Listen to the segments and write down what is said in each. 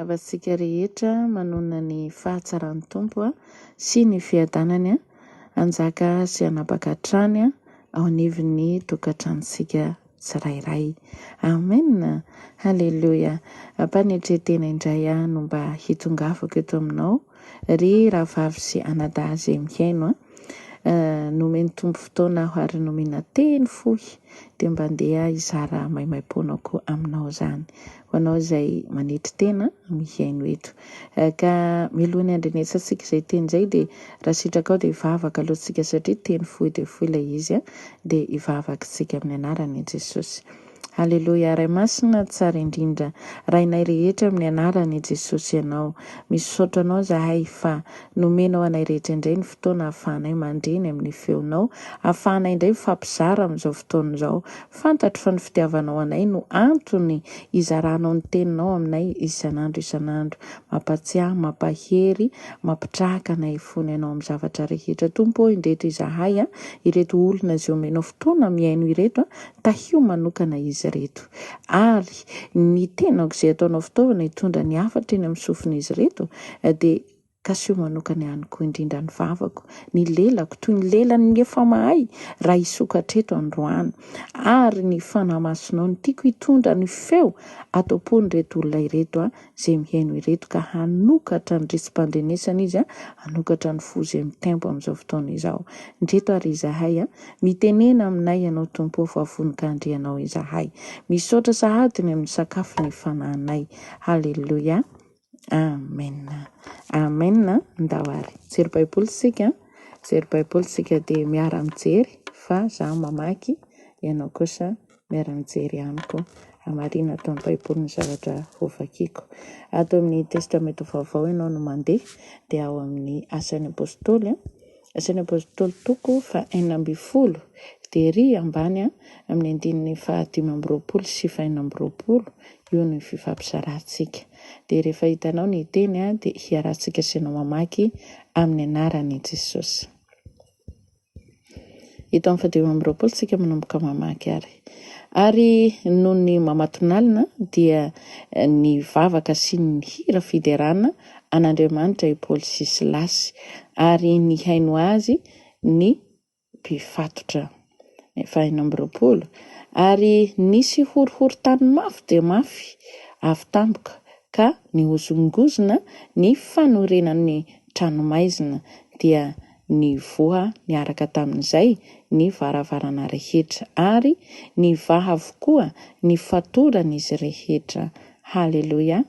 vavantsika rehetra manona ny fahatsaran'ny tompo sy ny fiadanany anjaka sy anapaka trany ao anivon'ny tokantranontsika tsirairay. Amen. Halleluja. Mpanetretena indray no mba hitongafako eto aminao ry rahavavy sy anadahy izay mihaino nomeny tombo fotoana aho ary nomena teny fohy dia mba andeha izara maimaiponako aminao zany ho anao izay manetry tena mihaino eto ka milohany andrenesantsika izay teny izay dia raha sitraka ao dia hivavaka alohantsika satria teny fohy dia fohy ilay izy dia hivavaka tsika amin'ny anaran'i Jesosy. Halleluja. Ray masina tsara indrindra rainay rehetra amin'ny anaran'i Jesosy ianao. Misaotra anao zahay fa nomenao anay rehetra indray ny fotoana ahafahanay mandreny amin'ny feonao, ahafahanay indray mifampizara amin'izao fotoana izao. Fantatro fa ny fitiavanao anay no antony izaranao ny teninao aminay isanandro, mampatsiahy, mampahery, mampitrahaka anay fony ianao amin'ny zavatra rehetra. Tompo indreto izahay ireto olona izay omenao fotoana miaino ireto tahio manokana izy reto ary ny tenako izay ataonao fitaovana hitondra ny hafatra eny amin'ny sofin'izy reto dia kasio manokana ihany koa indrindra ny vavako, ny lelako toy ny lelan'ny efa mahay raha isokatreto androany ary ny fanahy masonao ny tiako hitondra ny feo atao-pony reto olona ireto izay mihaino ireto ka hanokatra ny risim-pandrenesana izy hanokatra ny fo izay mitempo amin'izao fotoana izao. Ndreto ary izahay mitenena aminay ianao tompo fa vonin-kandrianao izahay. Misaotra sahadiny amin'ny sakafo ny fanahinay. Halleluja. Amen. Amen. Ndawary. Jery Baiboly sika dia miara mijery fa zaho mamaky ianao kosa miara mijery ihany koa. Amarina atao ny Baiboly ny zavatra hovakiako. Ato amin'ny testamento vaovao ianao no mandeha dia ao amin'ny Asan'ny Apôstôly toko fa 4 dia ry ambany amin'ny andininy 5 sy 4 io ny fifampizarantsika. Dia rehefa hitanao ny teny dia hiarantsika sena mamaky amin'ny anaran'i Jesosy. Ito amin'ny 5 sika manomboka mamaky ary noho ny mamatonalina dia ny vavaka sy ny hira fiderana an'Andriamanitra i Paoly sy Silasy ary ny haino azy ny mpifatotra. 5 ary nisy horohoro-tany mafy dia mafy avy tampoka ka ny ozongozona ny fanorenan'ny tranomaizina dia ny voa niaraka tamin'izay ny varavarana rehetra ary ny vaha avokoa ny fatoran'izy rehetra. Halleluja.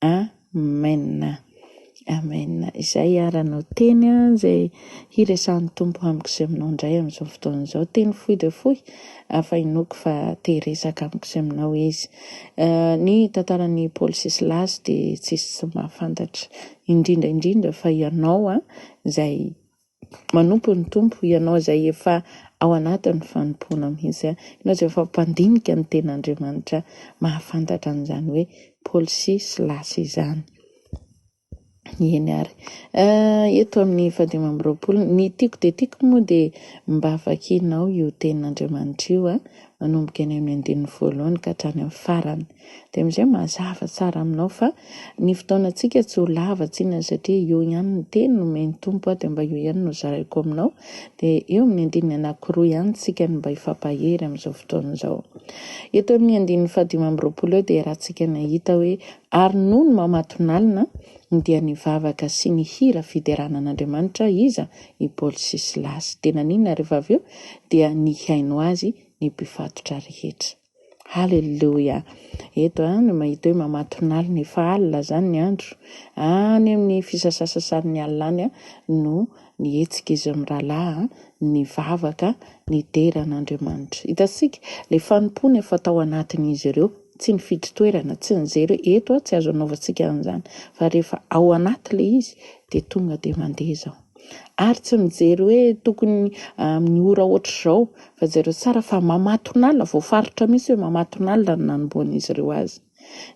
Amen. Amen. Izay aranao teny izay hiresahan'ny tompo amiko sy aminao indray amin'izao fotoana izao. Teny fohy dia fohy fa inoko fa teresaka amiko sy aminao izy. Ny tantaran'ny Paoly sy Silasy dia tsisy mahafantatra indrindra fa ianao izay manompo ny tompo, ianao izay efa ao anatin'ny fanompoana mihitsy, ianao izay efa mpandinika ny ten'Andriamanitra mahafantatra an'izany hoe Paoly sy Silasy izany. Eny ary. Eto amin'ny 5 ny tiako dia tiako moa dia mba vakianao io tenin'Andriamanitra io manomboka eny amin'ny 1 ka hatrany amin'ny farany. Dia amin'izay mazava tsara aminao fa ny fotoanantsika tsy ho lava tsinona satria io ihany ny teny no meny tompo dia mba io ihany no zaraiko aminao. Dia eo amin'ny 2 ihany tsika no mba hifampahery amin'izao fotoana izao. Eto amin'ny 15 eo dia rahantsika nahita hoe ary noho ny mamatonalina dia ny vavaka sy ny hira fiderana an'Andriamanitra iza i Paoly sy Silasy. Dia naninona rehefa avy eo dia ny haino azy ny mpifatotra rehetra. Halleluja. Eto no mahita hoe mamatonalina efa alina zany ny andro. Any amin'ny fisasasasan'ny alina any no ny hetsika izy amin'ny rahalahy ny vavaka ny dera an'Andriamanitra. Hitantsika ilay fanompony efa tao anatin'izy ireo. Tsy ny fiditoerana, tsy ny zero eto tsy azo anaovantsika an'izany fa rehefa ao anaty ilay izy dia tonga dia mandeha izao. Ary tsy mijery hoe tokony amin'ny ora ohatr'izao fa zareo tsara fa mamatonalina, voafaritra mihitsy hoe mamatonalina no nanomboan'izy ireo azy.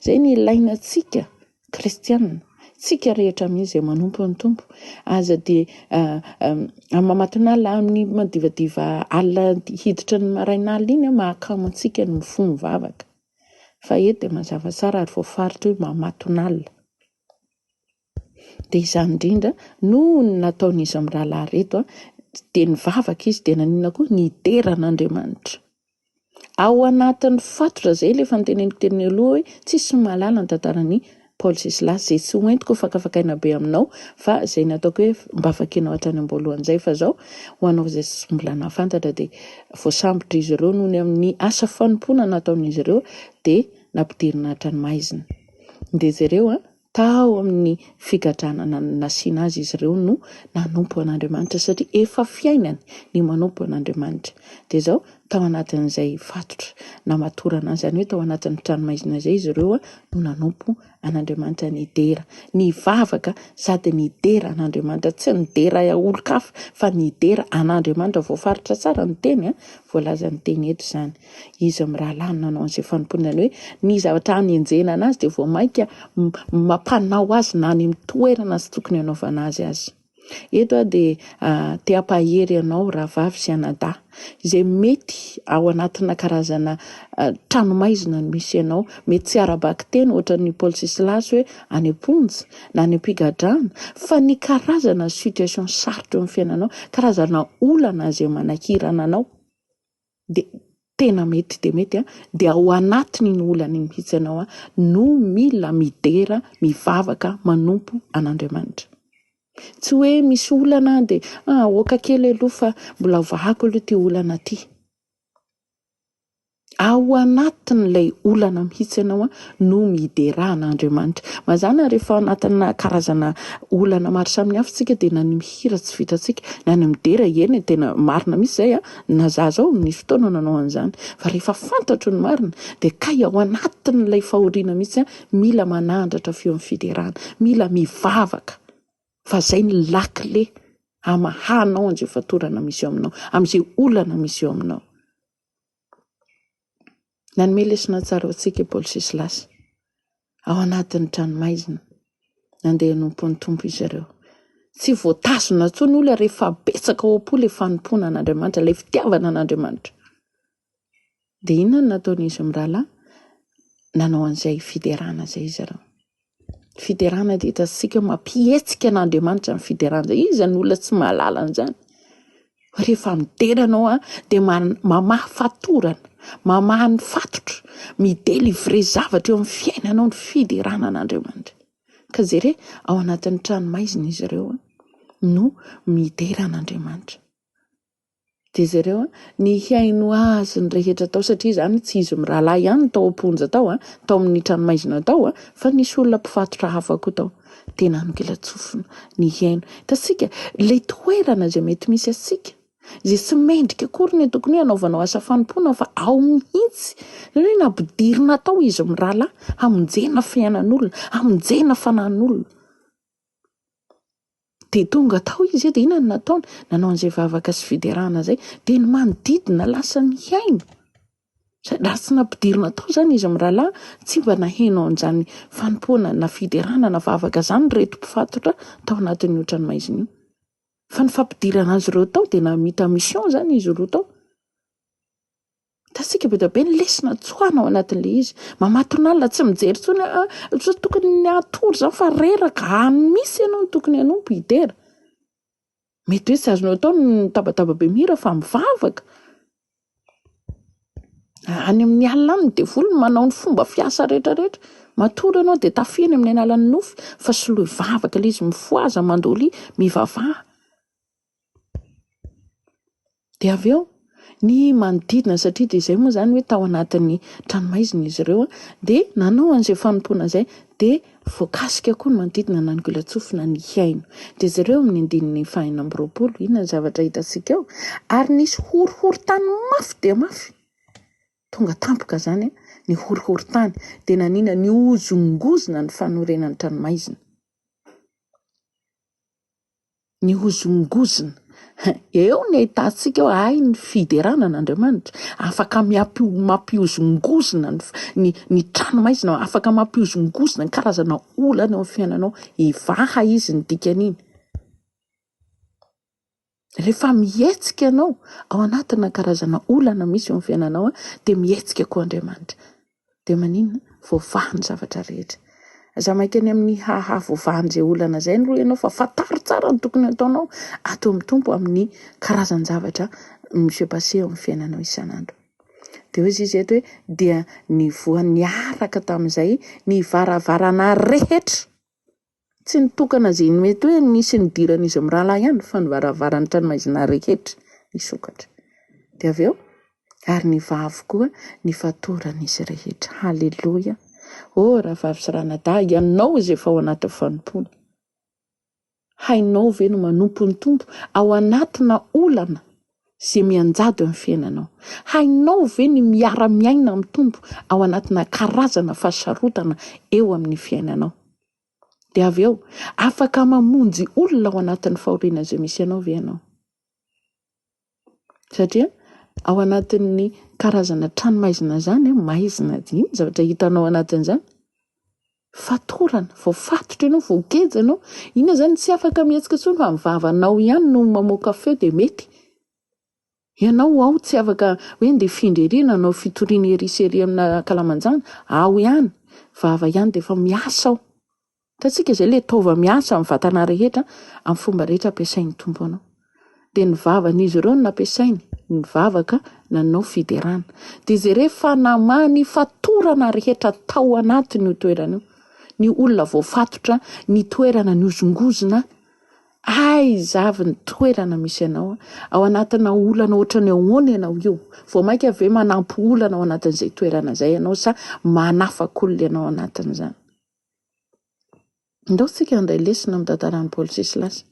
Izay ny ilaina antsika kristianina, tsika rehetra mihitsy izay manompo ny tompo aza dia mamatonalina amin'ny madivadiva alina hiditra ny maraina alina iny mahakamo antsika ny mifono vavaka. Fa eto dia mazava tsara ary voafaritra hoe mamatonalina. Dia izany indrindra no nataon'izy amin'ny rahalahy reto dia nivavaka izy dia nanina koa nidera an'Andriamanitra. Ao anatin'ny fatotra izay ilay fanteneniteny aloha hoe tsisy mahalala ny tantaran'ny Paoly sy Silasy, izay tsy hoentiko fakafakaina be aminao fa izay nataoko hoe mba vakianao hatrany am-boalohan'izay, fa izao ho anao izay tsy mbola nahafantatra dia voasambotra izy ireo noho ny amin'ny asa fanompoana nataon'izy ireo dia nampidirina hatrany maizina. Dia izy ireo tao amin'ny figadranana nasiana azy izy ireo no nanompo an'Andriamanitra, satria efa fiainany ny manompo an'Andriamanitra. Dia izao tao anatin'izay fatotra namatorana azy, izany hoe tao anatin'ny tranomaizina izay izy ireo no nanompo an'Andriamanitra nidera, nivavaka sady nidera an'Andriamanitra, tsy nidera olon-kafa fa nidera an'Andriamanitra. Voafaritra tsara ny teny, voalaza ny teny eto izany. Izy amin'ny rahalahy nanao an'izay fanomponana hoe ny zavatra hanenjena anazy dia voamaika mampanao azy na any amin'ny toerana sy tokony hanaovana azy. Eto dia te hampahery ianao rahavavy sy anadahy izay mety ao anatina karazana tranomaizina no misy ianao, mety tsy arabaky teny ohatran'ny Paoly sy Silasy hoe any am-ponja na any am-pigadrana, fa ny karazana situation sarotra eo amin'ny fiainanao, karazana olana izay manahirana anao dia tena mety dia mety dia ao anatiny ny olana iny mihitsy ianao no mila midera, mivavaka, manompo an'Andriamanitra. Tsy hoe misy olana dia oka kely aloha fa mbola vahako aloha ty olana ty. Ao anatin'ilay olana mihitsy ianao no midera an'Andriamanitra. Mazana rehefa anatina karazana olana maro samihafa tsika dia na ny mihira tsy vitantsika, na ny midera eny tena marina misy izay nazazao nisy fotoana nanao an'izany, fa rehefa fantatro ny marina dia kay ao anatin'ilay fahoriana mihitsy mila manandratra feo amin'ny fiderana, mila mivavaka. Fa izay ny lakile hamahanao an'izay fatorana misy eo aminao, amin'izay olana misy eo aminao. Nanome lesona tsara ho antsika Paoly sy Silasy ao anatin'ny tranomaizina nandeha hanompo ny tompo izy ireo. Tsy voatazona intsony olona rehefa betsaka ao am-po ilay fanompoana an'Andriamanitra, ilay fitiavana an'Andriamanitra. Dia inona no nataon'izy amin'ny rahalahy? Nanao an'izay fiderana izay izy ireo. Fiderana dia hitantsika mampihetsika an'Andriamanitra ny fiderana. Izy ny olona tsy mahalala an'izany. Rehefa midera anao dia mamaha fatorana, mamaha ny fatotra, midelivre zavatra eo amin'ny fiainanao ny fiderana an'Andriamanitra. Ka jereo ao anatin'ny tranomaizina izy ireo no midera an'Andriamanitra. Dia izy ireo ny hiaino azy ny rehetra tao, satria izany tsy izy mirahalahy ihany tao am-ponja tao, tao amin'ny tranomaizina tao, fa nisy olona mpifatotra hafa koa tao. Tena angilatsofina ny hiaino. Hitantsika ilay toerana izay mety misy antsika, izay tsy mendrika akory ny tokony hanaovanao asa fanompoana fa ao mihitsy. Hoe nampidirina tao izy mirahalahy hamonjena fiainan'olona, hamonjena fanan'olona. Dia tonga tao izy dia inona no nataony? Nanao an'izay vavaka sy fiderana izay dia ny manodidina lasa ny haino. Raha tsy nampidirina tao izany izy mirahalahy, tsy mba nahaino an'izany fanompoana na fiderana na vavaka izany reto mpifatotra tao anatin'ny tranomaizina io. Fa ny fampidirana azy ireo tao dia namita mission izany izy roa tao. Hitantsika be dia be ny lesona tsoana ao anatin'ilay izy. Mamatonalina tsy mijery intsony tokony ny atory izany fa reraka hany misy ianao ny tokony hanompo hidera. Mety hoe tsy azonao tao ny tabataba be mihira fa mivavaka. Any amin'ny alina any dia volony manao ny fomba fiasa rehetrarehetra. Matory ianao dia tafiany amin'ny alalan'ny nofy fa soloy vavaka ilay izy mifoaza mandoly mivavaha. Dia avy eo ny manodidina, satria dia izay moa izany hoe tao anatin'ny tranomaizina izy ireo dia nanao an'izay fanompoana izay dia voakasika koa ny manodidina nangilatsofina ny hiaino. Dia izy ireo amin'ny andininy 420 inona ny zavatra hitantsika eo? Ary nisy horohoro-tany mafy dia mafy. Tonga tampoka izany ny horohoro-tany dia nanina ny hozongozona ny fanorenan'ny tranomaizina. Ny hozongozona eo ny ahitantsika eo ny fiderana an'Andriamanitra. Afaka mampihozongozona ny tranomaizina, afaka mampihozongozona ny karazana olana eo amin'ny fiainanao. Ivaha izy ny dikan'iny. Rehefa mihetsika ianao ao anatina karazana olana misy eo amin'ny fiainanao dia mihetsika koa Andriamanitra. Dia maninona? Voavaha ny zavatra rehetra. za maika any amin'ny hahavovan'izay olana zay ro ianao fa fataro tsara ny tokony ataonao atao mitompo amin'ny karazan zavatra monsieur passé eo amin'ny fiainanao isan'andro. De hoy izy eto hoe dia ny voan'ny araka tamin'izay ny varavarana rehetra tsy nitokana zay mety hoe nisy nidiran'izy amin'ny rahalahy ihany fa ny varavarany tranomaizina rehetra nisokatra. De avy eo ary ny vavy koa ny fatoran'izy rehetra. Halleloja. Raha vavy sy ranadahy ianao izay efa ao anaty fanompona. Hainao ve no manompo ny tompo ao anatina olana zay mianjady amin'ny fiainanao. Hainao ve ny miara-miaina amin'ny tompo ao anatina karazana fasarotana eo amin'ny fiainanao. De avy eo afaka mamonjy olona ao anatin'ny fahoriana zay misy ianao ve ianao. Satria ao anatin'ny karazana tranomaizina zany maizina diny zavatra hitanao anatin'izany fatorana vao fatotra ianao vao kejy ianao ina zany tsy afaka mihetsika tsony fa mivavanao ihany no mamoaka feo de mety ianao ao tsy afaka hoe nde findrerina anao fitoriana erisery amina kalamanjana ao ihany vava ihany de efa miasa ao tatsika zay le tova miasa amin'ny vatana rehetra amin'ny fomba rehetra ampiasain'ny tompo anao. De ny vavan'izy ireo no nampiasainy ny vavaka nanao fiderana de zay rehefa namany fatorana rehetra tao anatiny io toerana io ny olona voafatotra ny toerana ny ozongozona zavy ny toerana misy ianao ao anatina olana ohatrany ahoana ianao io vao maika ave manampy olana ao anatin'izay toerana zay ianao sa manafak'olona ianao anatin'izany. Ndao tsika andray lesina amin'ny tantaran'i Paoly sy Silasy.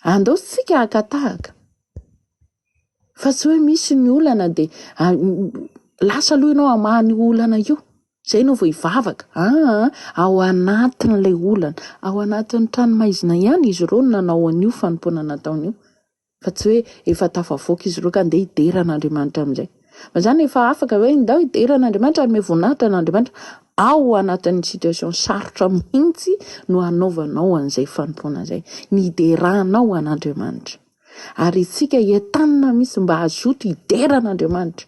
Andao tsika akatahaka fa tsy hoe misy ny olana de lasa aloha ianao amahany olana io zay no vao ivavaka ao anatin'ilay olana ao anatin'ny tranomaizina ihany izy ireo nanao an'io fanompona nataon'io fa tsy hoe efa tafavoaka izy ireo ka andeha hideran'Andriamanitra amin'izay. Fa zany efa afaka hoe ndao hideran'Andriamanitra ary mevonahitra n'Andriamanitra ao anatin'ny situation sarotra mihitsy no anaovanao an'izay fanompona zay niderahnao an'Andriamanitra. Ary itsika entanina misy mba azoto hideran'Andriamanitra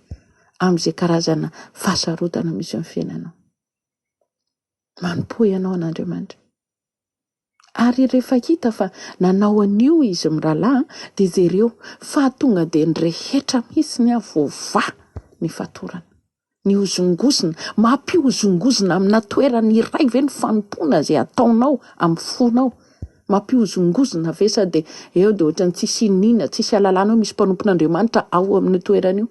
amin'izay karazana fasarotana misy amin'ny fiainanao. Manompo ianao an'Andriamanitra. Ary rehefa hita fa nanao an'io izy mirahalahy de jereo fa tonga de ny rehetra mihitsy ny avova ny fatorana. Ny ozongozina, mampiozongozina amina toerana iray ve ny fanompona zay ataonao amin'ny fonao. Mampiozongozina ve sa de eo de ohatrany tsisy inina, tsisy alalana misy mpanompon'Andriamanitra ao amin'ny toerana io.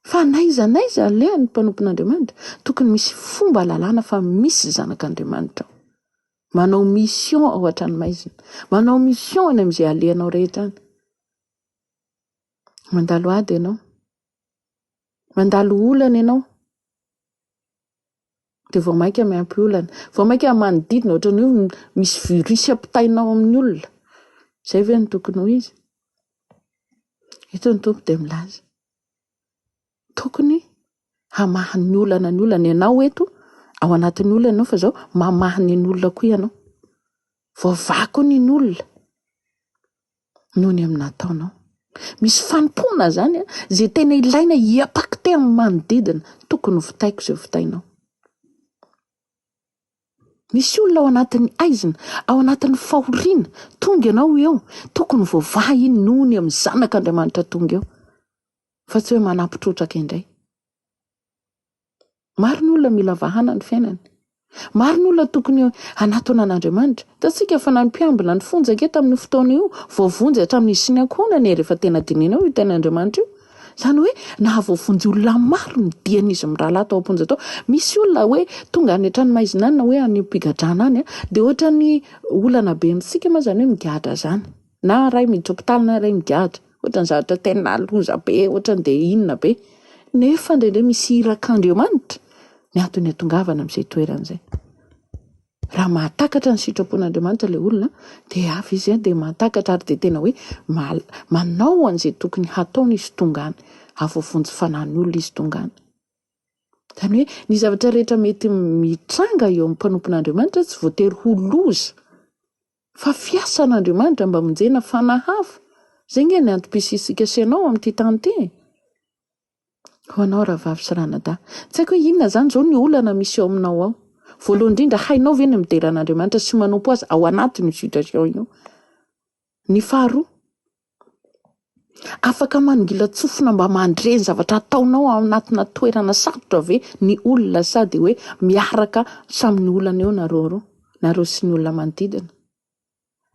Fa naiza le ny mpanompon'Andriamanitra tokony misy fomba lalana fa misy zanak'Andriamanitra. Manao mission ao an-tranomaizina, manao mission any amin'izay alehanao rehetra any. Mandalo ady ianao, mandalo olana ianao de vao maika miampy olana, vao maika manodidina ohatrany hoe misy virus ampitainao amin'ny olona. Zay ve ny tokony ho izy? Ito ny tompo de milaza tokony hamahany ny olana ianao eto ao anatin'ny olana ianao fa zao mamahany ny olona koa ianao voavako ny olona noho ny amin'ny nataonao. Misy fanompona zany zay tena ilaina hiapaky amin'ny manodidina tokony vitaiko zay vitainao. Misy olona ao anatin'ny aizina ao anatin'ny fahoriana tonga ianao eo tokony voavahy iny noho ny amin'ny zanak'Andriamanitra tonga eo fa tsy hoe manampitrotraka indray. Maro ny olona mila vahana ny fiainany. Maro ny olona tokony hanatona an'Andriamanitra. Tatsika fa nampiambina ny fonjaka tamin'ny fotoana io voavonjy hatramin'ny siny ankohonany rehefa tena dinenao io ten'Andriamanitra io. Zany hoe na voavonjy olona maro ny dian'izy mirahalahy tao am-ponja tao. Misy olona hoe tonga any an-tranomaizina any na hoe any am-pigadrana any de ohatrany olana be amintsika ma zany hoe migadra zany. Na ray miditra hopitaly na ray migadra. Ohatrany zavatra tena loza be, ohatrany de inona be. Nefa ndraindray misy irak'Andriamanitra ny antony atongavana amin'izay toeran'izay. Raha mahatakatra ny sitrapon'Andriamanitra ilay olona de avy izy de mahatakatra ary de tena hoe manao an'izay tokony hataony izy tongany avoavonjy fanahiny olona izy tongany. Zany hoe ny zavatra rehetra mety mitranga eo amin'ny mpanompon'Andriamanitra tsy voatery ho loza fa fiasan'Andriamanitra mba monjena fanahafa. Zay nge ny antom-pisisika sianao amin'ity tany ity. Ho anao raha vavy sy ranadahy, tsy haiko hoe inona zany zao ny olana misy eo aminao ao. voalohany indrindra hainao ve ny mideran'Andriamanitra sy manompo azy ao anatiny situation io. Ny faharoa, afaka manongila tsofina mba mandre ny zavatra ataonao ao anatina toerana sarotra ve ny olona sady hoe miaraka samy olana eo nareo sy ny olona manodidina.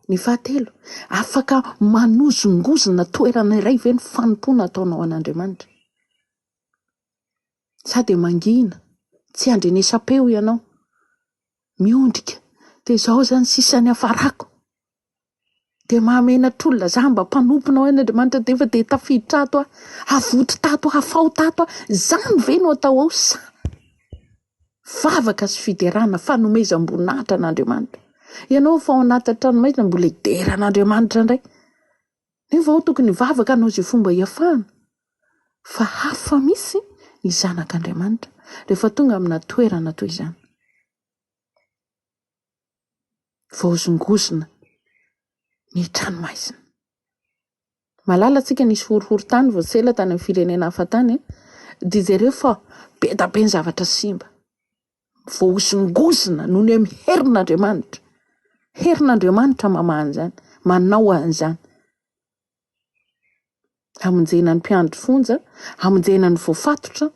Ny fahatelo, afaka manozongozona toerana iray ve ny fanompona ataonao an'Andriamanitra. Sady mangina, tsy andrenesam-peo ianao, miondrika, dia izao zany sisany hafarako. Dia mahamena trolona za mba mpanomponao an'Andriamanitra dia efa dia tafiditra ato havoty tato hafao tato zany ve no atao ao sa vavaka sy fiderana fanomezam-boninahitra an'Andriamanitra. Ianao fa ao anaty tranomaizina mbola hideran'Andriamanitra indray. Nefa ao tokony vavaka anao zay fomba hiafahana. Fa hafa misy ny zanak'Andriamanitra rehefa tonga amina toerana toy izany. Voazongozona ny tranomaizina. Malala tsika nisy horohorontany voatsela tany amin'ny firenena hafa tany, dia zareo fa be da be ny zavatra simba. Voazongozona noho ny amin'ny herin'Andriamanitra. Herin'Andriamanitra mamahany zany, manao an'izany. Hamonjena ny mpiandry fonja, hamonjena ny voafatotra,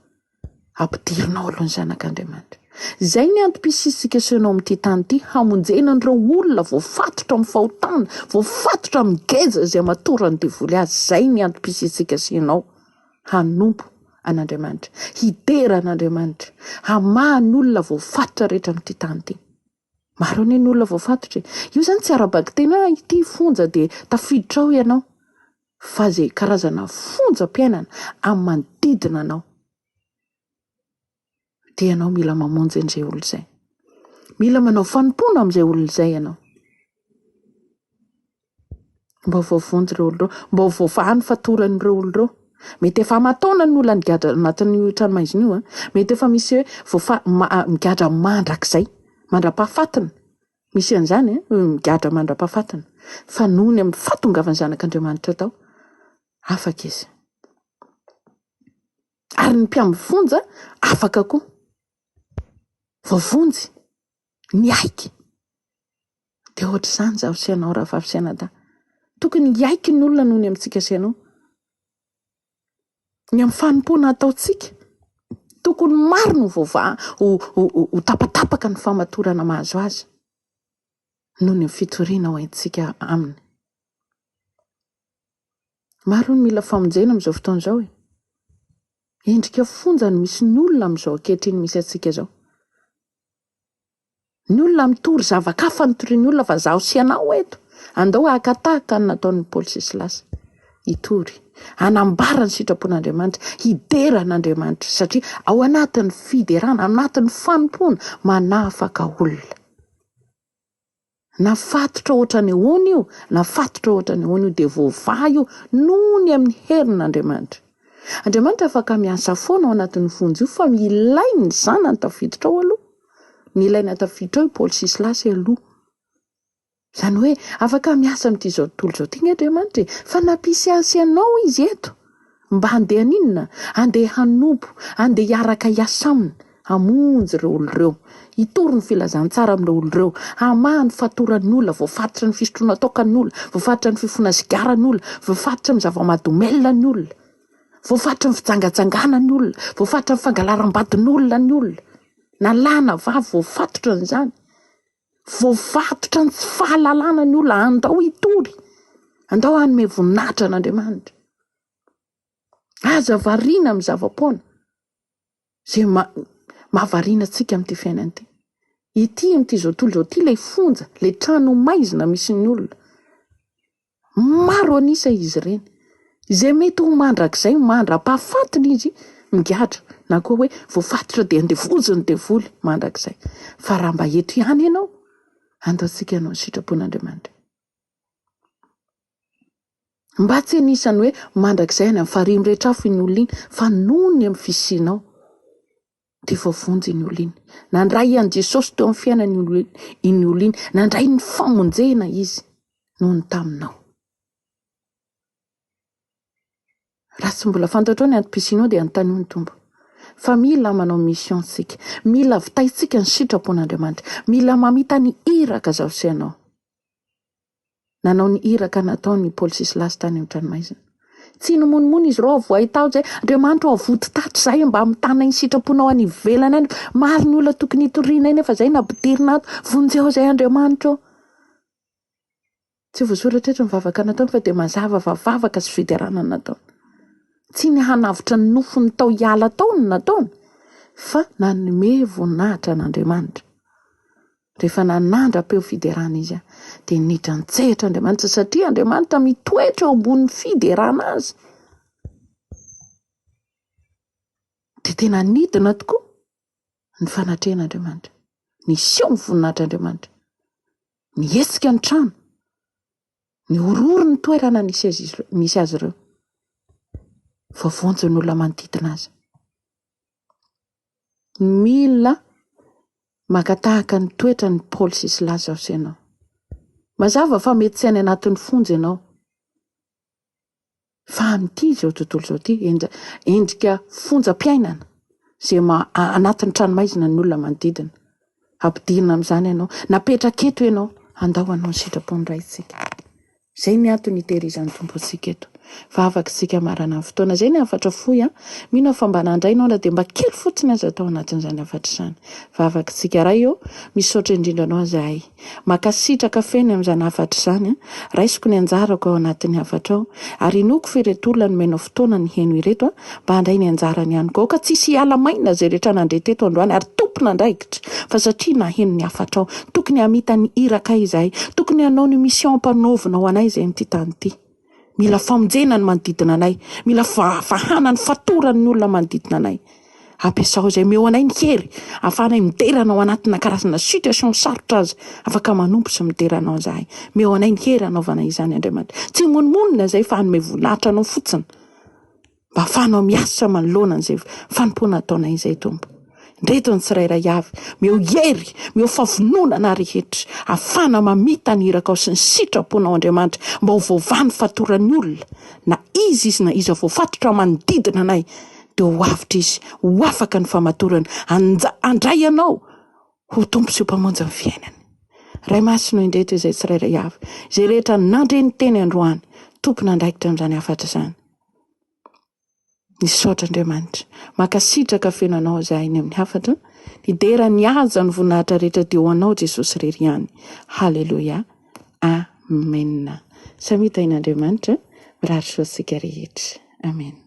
ampidirinao aloha ny zanak'Andriamanitra. Zay ny antom-pisisika senao amin'ity tany ity, hamonjena an'ireo olona voafatotra amin'ny fahotana, voafatotra amin'ny geza izay matorany devoly azy. Zay ny antom-pisisika senao hanompo an'Andriamanitra, hidera an'Andriamanitra, hamahany olona voafatotra rehetra amin'ity tany ity. Maro ny olona voafatotra. Io zany tsy arabaky tena ity fonja dia tafiditra ao ianao. Fa zay karazana fonjam-piainana amin'ny manodidina anao. Dia ianao mila mamonjy an'izay olona izay. Mila manao fanompona amin'izay olona izay ianao. Mba voavonjy ireo olona ireo, mba voavahany fatoran'ireo olona ireo. Mety efa mataona ny olona nigadra anatin'ny tranomaizina io, mety efa misy hoe migadra mandrakizay, mandra-pahafatana. Misy an'izany migadra mandra-pahafatana. Fa nohony amin'ny fahatongavan'ny zanak'Andriamanitra tao, afaka izy. Ary ny mpiambifonja afaka koa. Voavonjy, ny aiky. Dia ohatra izany zaho sy ianao raha vavy sy anadahy. Tokony hiaiky ny olona nohony amintsika sy ianao. Ny amin'ny fanompona ataontsika. Tokony maro no ho tapatapaka ny famatorana mahazo azy. Nohony amin'ny fitoriana ho haintsika aminy. Maro ny mila famonjena amin'izao fotoana izao. Endrika fonja no misy ny olona amin'izao ankehitriny misy antsika izao. Ny olona mitory zava-kafa nitorian'ny olona fa zaho sy ianao eto. Andao hakatahaka ny nataon'ny Paoly sy Silasy. Hitory, hanambara ny sitrapon'Andriamanitra, hidera an'Andriamanitra satria ao anatin'ny fiderana, ao anatin'ny fanompona manafaka olona. Nafatotra ohatra ny ahoana io, nafatotra ohatra ny ahoana io dia voavaha io nohony amin'ny herin'Andriamanitra. Andriamanitra afaka miasa foana ao anatin'ny fonjy io fa milay ny zanany tafiditra ao aloha. Ny ilaina tafiditra ao Paoly sy Silasy aloha. Zany hoe afaka miasa amin'ity zao tontolo zao ity Andriamanitra, fa nampisy azy ianao izy eto mba handeha ninona, handeha hanompo, handeha hiaraka hiasa aminy, hamonjy ireo olona ireo, hitory ny filazantsara amin'ireo olona ireo, hamaha ny fatoran'ny olona, voafatotra ny fisotroana tokan'ny olona, voafatotra ny fifona sigaran'ny olona, voafatotra ny zava-mahadomelina ny olona, voafatotra ny fitsangatsanganan'ny olona, voafatotra ny fangalaram-badin'ny olona ny olona. Nalana vavy voafatotra n'izany. Voafatotra ny tsy fahalalana ny olona, andao hitory, andao hanome voninahitra an'Andriamanitra. Aza variana amin'ny zava-poana zay mahavariana antsika amin'ity fiainana ity. Ity amin'ity zao tontolo zao ity ilay fonja, ilay trano maizina misy ny olona. Maro anisa izy ireny. Izay mety ho mandrakizay, mandra-pahafatiny izy migadra, na koa hoe voafatotra dia andevoziny devoly mandrakizay. Fa raha mba eto ihany ianao, andaontsika ianao ny sitrapon'Andriamanitra. Mba tsy anisany hoe mandrakizay any amin'ny farimy rehetra afo iny olona iny, fa nohony amin'ny fisianao dia voavonjy iny olona iny. Nandray an'i Jesosy teo amin'ny fiainany iny olona iny, nandray ny famonjena izy nohony taminao. Raha tsy mbola fantatrao ny antom-pisianao dia anontaniao ny Tompo. fa mila manao missiontsika, mila vitaitsika ny sitrapon'Andriamanitra, mila mamita ny iraka zao sy ianao. Nanao ny iraka nataony Paoly sy Silasy tany amin'ny tranomaizina. Tsy nomonimony izy reo voahitao zay, Andriamanitra ao avototatry zay mba mitana ny sitraponao any ivelana any, maro ny olona tokony hitoriana iny efa zay napidirina ato, vonjeo zay Andriamanitra. Tsy voasoratra eto mivavaka nataony fa dia mazava vavavaka sy fiderana nataony. Tsy ny hanavitra ny nofony tao hiala tao ny nataony, fa nanome voninahitra n'Andriamanitra. Rehefa nanandra-peo fiderana izy dia nidra nitsehatra Andriamanitra satria Andriamanitra mitoetra eo ambony fiderana azy. Dia tena nidina tokoa ny fanatrehan'Andriamanitra, niseho ny voninahitran'Andriamanitra, nietsika ny trano, ny ororo ny toerana nisy azy ireo, vavonjy ny olona manodidina azy. Mila makatahaka ny toetra ny Paoly sy Silasy ao sy ianao. Mazava fa mety tsy any anatin'ny fonjy ianao, fa amin'ity izao tontolo izao ity, endrika fonjam-piainana zay anatin'ny tranomaizina ny olona manodidina. Ampidirina amin'izany ianao, napetraka eto ianao, andahoanao ny sitrapony raitsika. Zay ny antony hitehirizan'ny tompo antsika eto. Fa afaka isika marana amin'ny fotoana zay ny afatra fohy mino fa mba nandrainao na dia mba kely fotsiny aza tao anatin'izany afatra izany. Fa afaka isika ray eo misaotra indrindra anao zahay makasitraka feny amin'izany afatra izany raisiko ny anjarako ao anatin'ny afatra ao ary inoko firetolona no menao fotoana ny heno ireto mba handray ny anjarany ihany koa ka tsisy hiala maina zay rehetra nandreteto androany ary tompona andraikitra fa satria naheno ny afatra ao tokony hamita ny iraka izahay tokony hanao ny mission mpanovina ho anay izay n'ity tany ity. Mila famonjena ny manodidina anay, mila fahana ny fatorany ny olona manodidina anay. Ampiasao izay meo anay ny hery, ahafahanay miderana ao anatina karazana situation sarotra azy, afaka manompo sy miderana ao zahay. Meo anay ny hery anaovana izany Andriamanitra. Tsy monimonina izay fa hanome voninahitra anao fotsiny. Mba ahafahanao miasa manoloana an'izay fanompoana ataonay izay Tompo. Ndreto ny tsirairay avy, meo hery, meo fahavononana rehetra, ahafana mamita ny iraka ao sy ny sitraponao Andriamanitra, mba ho voavany fatoran'ny olona, na izy na izy voafatotra manodidina anay, dia ho avitra izy, ho afaka ny famatorana, andray anao, ho tompo sy ho mpamonjy ny fiainany. Ray masino indreto izay tsirairay avy, izay rehetra nandre ny teny androany, tompona andraikitra amin'izany afatra izany. Nisaotra Andriamanitra, makasitraka fenanao zahay ny amin'ny hafatra, hidera ny aza ny voninahitra rehetra dia ho anao Jesosy irery ihany. Halleluja. Amen. Samita in'Andriamanitra, mirary soa antsika rehetra. Amen.